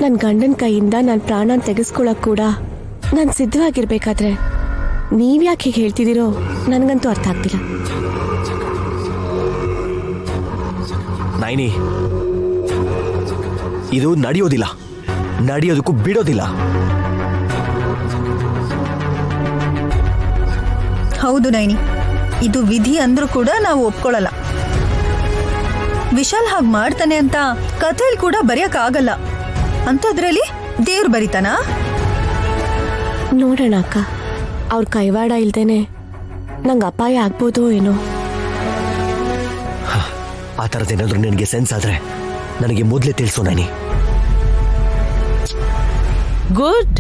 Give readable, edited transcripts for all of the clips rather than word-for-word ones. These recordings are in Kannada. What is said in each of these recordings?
ನನ್ನ ಗಂಡನ ಕೈಯಿಂದ ನನ್ನ ಪ್ರಾಣ ತೆಗೆಸ್ಕೊಳಕ್ ಕೂಡ ನಾನು ಸಿದ್ಧವಾಗಿರ್ಬೇಕಾದ್ರೆ ನೀವ್ಯಾಕೆ ಹೀಗೆ ಹೇಳ್ತಿದ್ದೀರೋ ನನಗಂತೂ ಅರ್ಥ ಆಗ್ತಿಲ್ಲ. ನೈನಿ, ಇದು ನಡೆಯೋದಿಲ್ಲ, ನಡೆಯೋದಕ್ಕೂ ಬಿಡೋದಿಲ್ಲ. ಹೌದು ನೈನಿ, ಇದು ವಿಧಿ ಅಂದ್ರೂ ಕೂಡ ನಾವು ಒಪ್ಕೊಳ್ಳಲ್ಲ. ವಿಶಾಲ್ ಹಾಗೆ ಮಾಡ್ತಾನೆ ಅಂತ ಕಥೆಯಲ್ಲಿ ಕೂಡ ಬರೆಯಕ್ಕಾಗಲ್ಲ. ಅಂಥದ್ರಲ್ಲಿ ದೇವ್ರು ಬರಿತಾನಾ? ನೋಡೋಣ ಅಕ್ಕ, ಅವ್ರ ಕೈವಾಡ ಇಲ್ದೇನೆ ನಂಗೆ ಅಪಾಯ ಆಗ್ಬೋದೋ ಏನೋ. ಆ ಥರದ್ದೇನಾದ್ರೂ ನಿನಗೆ ಸೆನ್ಸ್ ಆದ್ರೆ ನನಗೆ ಮೊದಲೇ ತಿಳಿಸು ನೈನಿ. ಗುಡ್.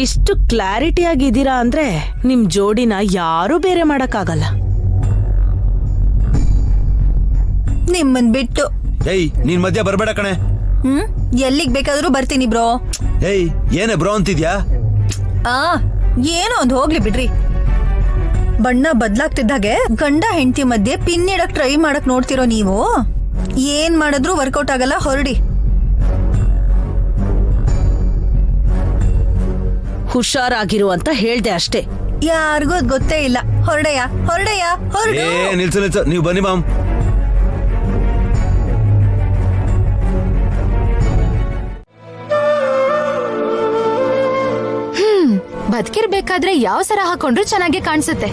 ಇಷ್ಟು ಕ್ಲಾರಿಟಿ ಆಗಿದ್ದೀರಾ ಅಂದ್ರೆ ನಿಮ್ ಜೋಡಿನ ಯಾರು ಬೇರೆ ಮಾಡಕ್ಕಾಗಲ್ಲ. ನಿಮ್ಮನ್ ಬಿಟ್ಟು. ಏಯ್, ನೀನ್ ಮಧ್ಯ ಬರ್ಬೇಡ ಕಣೆ. ಎಲ್ಲಿಗ್ ಬೇಕಾದ್ರೂ ಬರ್ತೀನಿ ಬ್ರೋ. ಏಯ್, ಏನೇ ಬ್ರೋ ಅಂತಿದ್ಯಾ? ಏನೋ ಒಂದ್ ಹೋಗ್ಲಿ ಬಿಡ್ರಿ. ಬಣ್ಣ ಬದ್ಲಾಗ್ತಿದ್ದಾಗೆ ಗಂಡ ಹೆಂಡತಿ ಮಧ್ಯೆ ಪಿನ್ ಇಡಕ್ ಟ್ರೈ ಮಾಡಕ್ ನೋಡ್ತಿರೋ ನೀವು. ಏನ್ ಮಾಡಿದ್ರು ವರ್ಕೌಟ್ ಆಗಲ್ಲ, ಹೊರಡಿ. ಹುಷಾರಾಗಿರು ಅಂತ ಹೇಳ್ದೆ ಅಷ್ಟೇ. ಯಾರಿಗೂ ಅದ್ ಗೊತ್ತೇ ಇಲ್ಲ. ಹೊರಡಯ್ಯ, ಹೊರಡಯ್ಯ, ಹೊರಡು. ನಿಲ್ಸು, ನೀವು ಬನ್ನಿ ಮಾಮ್. ಬದುಕಿರ್ಬೇಕಾದ್ರೆ ಯಾವ ಸರ ಹಾಕೊಂಡ್ರು ಚೆನ್ನಾಗಿ ಕಾಣಿಸುತ್ತೆ.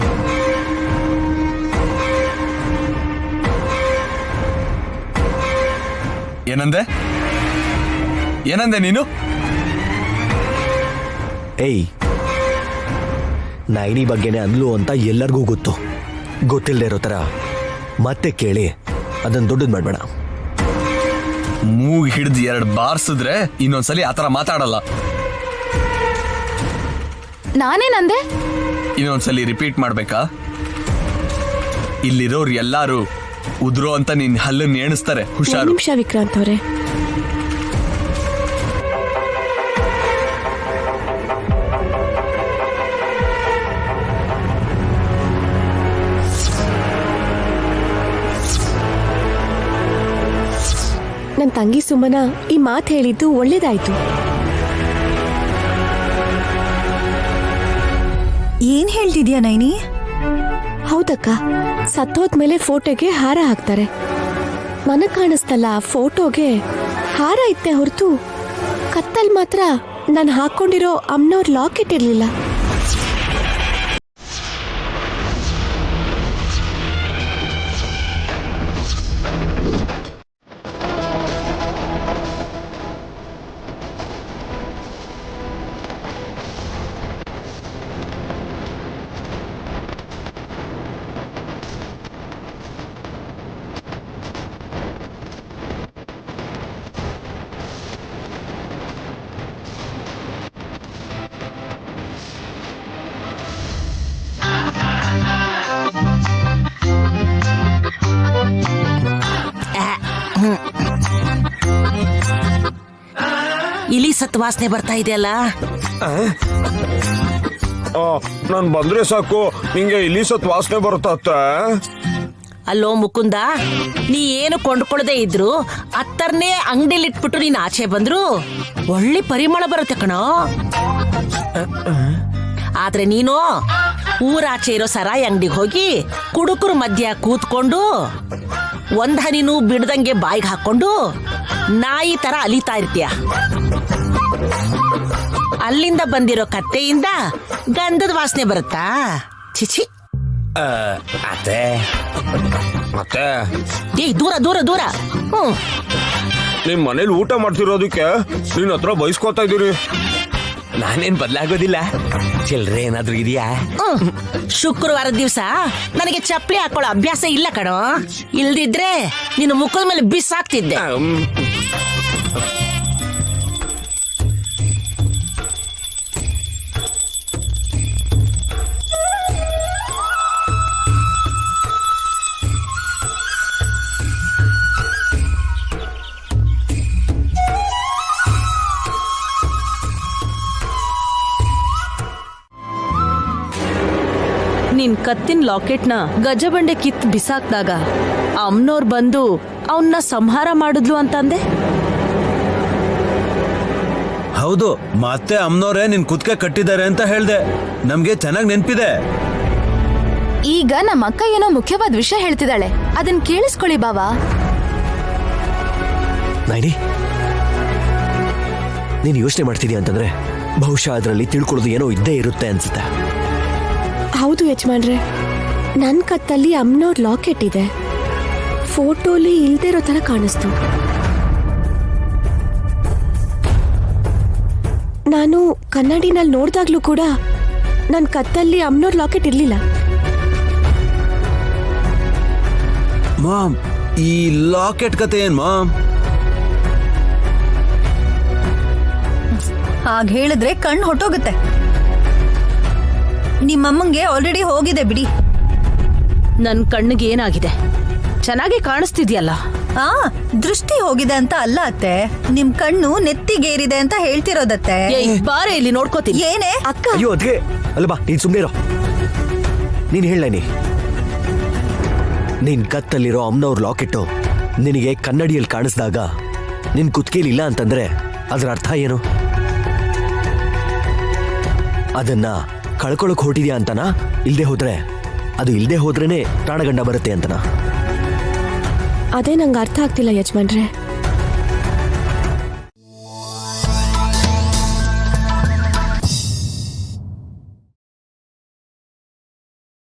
ಏನಂದೆ ನೀನು? ಏಯ್, ನೈನಿ ಬಗ್ಗೆನೇ ಅಂದ್ಲು ಅಂತ ಎಲ್ಲರಿಗೂ ಗೊತ್ತು. ಗೊತ್ತಿಲ್ಲದೆ ಇರೋ ಥರ ಮತ್ತೆ ಕೇಳಿ ಅದನ್ನ ದೊಡ್ಡದು ಮಾಡ್ಬೇಡ. ಮೂಗ್ ಹಿಡ್ದು 2 ಬಾರ್ಸಿದ್ರೆ ಇನ್ನೊಂದ್ಸಲಿ ಆತರ ಮಾತಾಡಲ್ಲ. ನಾನೇನಂದೆ? ಇನ್ನೊಂದ್ಸಲಿ ರಿಪೀಟ್ ಮಾಡ್ಬೇಕಾ? ಇಲ್ಲಿರೋರು ಎಲ್ಲಾರು ಉದ್ರೋ ಅಂತ ನಿನ್ ಹಲ್ಲನ್ನು ಎಣಿಸ್ತಾರೆ. ಹುಷಾರು. ನಿಮಿಷ ವಿಕ್ರಾಂತ್ ಅವರೇ, ನನ್ನ ತಂಗಿ ಸುಮನ ಈ ಮಾತು ಹೇಳಿದ್ದು ಒಳ್ಳೇದಾಯ್ತು. ಏನ್ ಹೇಳ್ತಿದ್ಯಾ ನೈನಿ? ಹೌದಕ್ಕ, ಸತ್ತೋದ್ಮೇಲೆ ಫೋಟೋಗೆ ಹಾರ ಹಾಕ್ತಾರೆ. ನನಗ್ ಕಾಣಿಸ್ತಲ್ಲ, ಫೋಟೋಗೆ ಹಾರ ಇತ್ತೆ ಹೊರತು ಕತ್ತಲ್ ಮಾತ್ರ ನಾನು ಹಾಕೊಂಡಿರೋ ಅಮ್ಮನವ್ರ ಲಾಕೆಟ್ ಇರ್ಲಿಲ್ಲ. ಇಲಿ ಸತ್ ವಾಸನೆ ಬರ್ತಾ ಇದೆಯಲ್ಲ. ನಾನ್ ಬಂದ್ರೆ ಸಾಕು ನಿಂಗೆ ಇಲಿ ಸತ್ ವಾಸನೆ ಬರುತ್ತ. ಅಲ್ಲೋ ಮುಕುಂದ, ನೀ ಏನು ಕೊಂಡ್ಕೊಳ್ಳದೆ ಇದ್ರು ಅತ್ತರ್ನೇ ಅಂಗಡಿಲಿ ಇಟ್ಬಿಟ್ಟು ನೀನ್ ಆಚೆ ಬಂದ್ರು ಒಳ್ಳೆ ಪರಿಮಳ ಬರುತ್ತೆ ಕಣೋ. ಆದ್ರೆ ನೀನು ಊರಾಚೆ ಇರೋ ಸರಾಯಿ ಅಂಗಡಿಗೆ ಹೋಗಿ ಕುಡುಕರು ಮಧ್ಯ ಕೂತ್ಕೊಂಡು ಒಂದ್ ಹನಿನೂ ಬಿಡದಂಗೆ ಬಾಯಿಗೆ ಹಾಕೊಂಡು ನಾಯಿ ತರ ಅಲಿತಾ ಇರ್ತೀಯ. ಅಲ್ಲಿಂದ ಬಂದಿರೋ ಕತ್ತೆಯಿಂದ ಗಂಧದ ವಾಸನೆ ಬರುತ್ತಾ? ಚಿಚಿ. ಅತ್ತೆ ಮತ್ತೆ ದೂರ ದೂರ ದೂರ. ನಿಮ್ ಮನೇಲಿ ಊಟ ಮಾಡ್ತಿರೋದಕ್ಕೆ ನಿನ್ನ ಹತ್ರ ಬಯಸ್ಕೋತಾ ಇದೀರಿ. ನಾನೇನ್ ಬದಲಾಗೋದಿಲ್ಲ. ಚಿಲ್ರೆ ಏನಾದ್ರೂ ಇದೆಯಾ? ಶುಕ್ರವಾರದ ದಿವಸ ನನಗೆ ಚಪ್ಪಲಿ ಹಾಕೊಳ್ಳೋ ಅಭ್ಯಾಸ ಇಲ್ಲ ಕಣೋ. ಇಲ್ದಿದ್ರೆ ನಿನ್ನ ಮುಖದ ಮೇಲೆ ಬಿಸಾಕ್ತಿದ್ದೆ. ನಿನ್ ಕತ್ತಿನ ಲಾಕೆಟ್ನ ಗಜಬಂಡೆ ಕಿತ್ ಬಿಸಾಕ್ದಾಗ ಅಮ್ನೋರ್ ಬಂದು ಅವನ್ನ ಸಂಹಾರ ಮಾಡಿದ್ಲು ಅಂತಂದೆ. ಹೌದು, ಮತ್ತೆ ಅಮ್ಮನವ್ರೆ ನಿನ್ ಕುತ್ಕೆ ಕಟ್ಟಿದ್ದಾರೆ ಅಂತ ಹೇಳ್ದೆ. ನಮ್ಗೆ ಚೆನ್ನಾಗಿ ನೆನ್ಪಿದೆ. ಈಗ ನಮ್ಮ ಅಕ್ಕ ಏನೋ ಮುಖ್ಯವಾದ ವಿಷಯ ಹೇಳ್ತಿದ್ದಾಳೆ, ಅದನ್ ಕೇಳಿಸ್ಕೊಳ್ಳಿ ಬಾವಾ. ನೈನಿ, ನೀನು ಯೋಚನೆ ಮಾಡ್ತಿದ್ಯಾ ಅಂತಂದ್ರೆ ಬಹುಶಃ ಅದರಲ್ಲಿ ತಿಳ್ಕೊಳ್ಳೋದು ಏನೋ ಇದ್ದೇ ಇರುತ್ತೆ ಅನ್ಸುತ್ತೆ. ಹೌದು ಯಜಮಾನ್ರೆ, ನನ್ನ ಕತ್ತಲ್ಲಿ ಅಮ್ಮನವ್ರ ಲಾಕೆಟ್ ಇದೆ. ಫೋಟೋಲಿ ಇಲ್ದೇ ಇರೋ ತರ ಕಾಣಿಸ್ತು. ನಾನು ಕನ್ನಡಿನಲ್ಲಿ ನೋಡ್ದಾಗ್ಲೂ ಕೂಡ ನನ್ನ ಕತ್ತಲ್ಲಿ ಅಮ್ಮನವ್ರ ಲಾಕೆಟ್ ಇರ್ಲಿಲ್ಲ. ಮಾಮ್, ಈ ಲಾಕೆಟ್ ಕತೆ ಏನ್ ಮಾಮ್? ಹಾಗ ಹೇಳಿದ್ರೆ ಕಣ್ಣು ಹೊಟ್ಟೋಗುತ್ತೆ. ನಿಮ್ಮಮ್ಮಂಗೆ ಆಲ್ರೆಡಿ ಹೋಗಿದೆ ಬಿಡಿ. ನನ್ ಕಣ್ಣಿಗೆ ಏನಾಗಿದೆ? ಚೆನ್ನಾಗಿ ಕಾಣಿಸ್ತಿದ್ಯಲ್ಲ. ಆ ದೃಷ್ಟಿ ಹೋಗಿದೆ ಅಂತ ಅಲ್ಲ ಅತ್ತೆ, ನಿಮ್ ಕಣ್ಣು ನೆತ್ತಿಗೇರಿದೆ ಅಂತ ಹೇಳ್ತಿರೋದತ್ತೆ. ಏಯ್, ಬಾರೆ ಇಲ್ಲಿ ನೋಡ್ಕೋತೀನಿ. ಏನೇ ಅಕ್ಕ, ಅಯ್ಯೋ ಅದ್ಗೆ ಅಲ್ಲ ಬಾ, ನೀನ್ ಸುಮ್ಮನೆ ಇರೋ. ನೀನ್ ಹೇಳೇನಿ, ನಿನ್ ಕತ್ತಲ್ಲಿರೋ ಅಮ್ಮನವ್ರ ಲಾಕೆಟ್ಟು ನಿನಗೆ ಕನ್ನಡಿಯಲ್ಲಿ ಕಾಣಿಸ್ದಾಗ ನಿನ್ ಕುತ್ಕೇಲಿ ಇಲ್ಲ ಅಂತಂದ್ರೆ ಅದರ ಅರ್ಥ ಏನು? ಅದನ್ನ ಕಳ್ಕೊಳಕ್ ಹೊರಟಿದ್ಯಾ ಅಂತನಾ? ಇಲ್ದೇ ಹೋದ್ರೇನೆ ಪ್ರಾಣಗಂಡ ಬರುತ್ತೆ ಅಂತನಾ? ಅದೇ ನಂಗೆ ಅರ್ಥ ಆಗ್ತಿಲ್ಲ ಯಜಮಾನ್ರೆ.